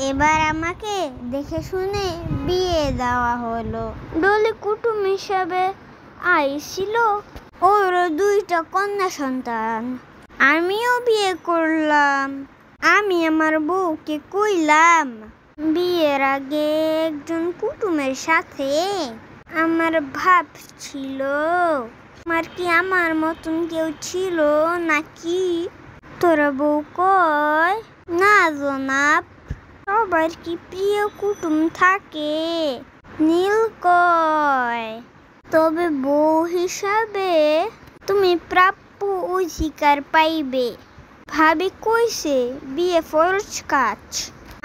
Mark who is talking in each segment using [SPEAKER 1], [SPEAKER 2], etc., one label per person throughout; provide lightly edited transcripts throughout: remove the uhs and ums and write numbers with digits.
[SPEAKER 1] এবার আমাকে দেখে শুনে বিয়ে দেওয়া হলো। ডলি কুটুম হিসাবে আইছিল। ওর 2টা কন্যা সন্তান। আমিও বিয়ে করলাম। আমি আমার বউকে কইলাম, বিয়ের আগে একজন কুটুমের সাথে আমার ভাব ছিল। আমার কি আমার মতন কেউ ছিল নাকি? তোরা বউ কয়, না জনাব। সবার কি প্রিয় কুটুম থাকে? নীল কয়, তবে বউ হিসাবে তুমি প্রাপ্য অধিকার পাইবে। ভাবি কইছে বিয়ে ফরজ কাজ।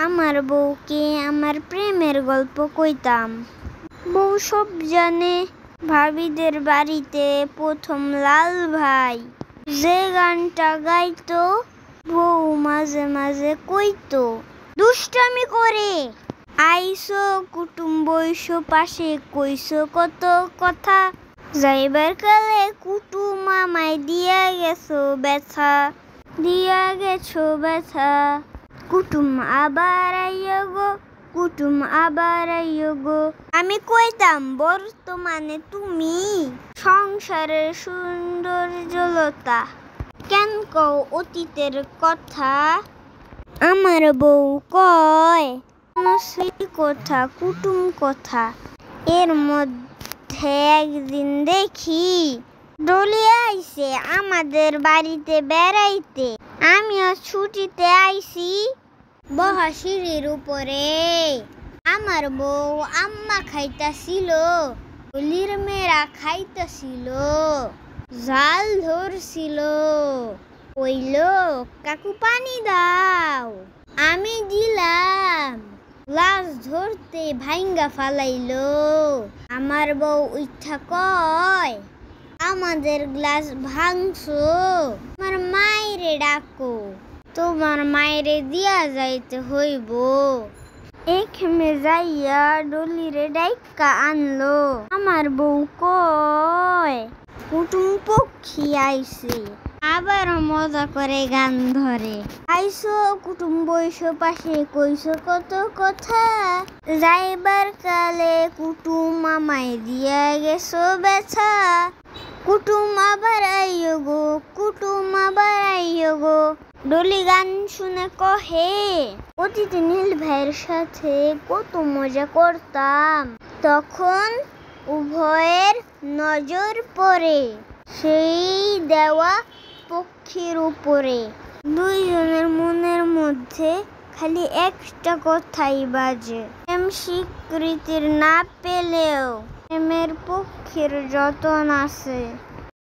[SPEAKER 1] আমার বউকে আমার প্রেমের গল্প কইতাম। বউ সব জানে। ভাবিদের বাড়িতে প্রথম লাল ভাই যে গানটা গাইতো, বউ মাঝে মাঝে কইতো, দুষ্টামি করে। আইসো কুটুম বইসো পাশে, কইসো কত কথা। যাইবার কালে কুটুম আমায় দিয়া গেছো ব্যথা, দিয়া গেছো ব্যথা। কুটুম আবার আইয়ো গো, কুটুম আবার আইয়ো গো। আমি কইতাম, বর্তমানে তুমি সংসারের সৌন্দর্যলতা, কেন কও অতীতের কথা? আমার বউ কয়, সেই কথা কুটুম কথা। এর মধ্যে একদিন দেখি ডলি আইছে আমাদের বাড়িতে বেড়াইতে। আমিও ছুটিতে আইছি। বহা সিঁড়ির উপরে আমার বউ আম্মা খাইতাছিল, ডলির মেয়েরা খাইতাছিল। জাল ধরছিল। কইল, কাকু পানি দাও। আমি দিলাম। গ্লাস ধরতে ভাঙ্গা ফালাইলো। আমার বউ উঠা কয়, আমাদের গ্লাস ভাঙছো, আমার মায়েরে ডাকো। তোমার মায়েরে দিয়া যাইতে হইব। এখানে যাইয়া ডলিরে ডাইকা আনলো। আমার বউ কয়, কুটুম পক্ষী আইছে। আবার মজা করে গান ধরে, আইসো কুটুম বইসো পাশে, কইসো কত কথা। যাইবার কালে কুটুম আমায় দিয়া গেছো ব্যথা। কুটুম আবার আইয়ো গো, কুটুম আবার আইয়ো গো। ডলি গান শুনে কহে, অতীতে নীল ভাইয়ের সাথে কত মজা করতাম। তখন উভয়ের নজর পড়ে সেই দেওয়া পক্ষীর উপরে। দুইজনের মনের মধ্যে খালি একটা কথাই বাজে, প্রেম স্বীকৃতির না পেলেও প্রেমের পক্ষীর যতন আছে।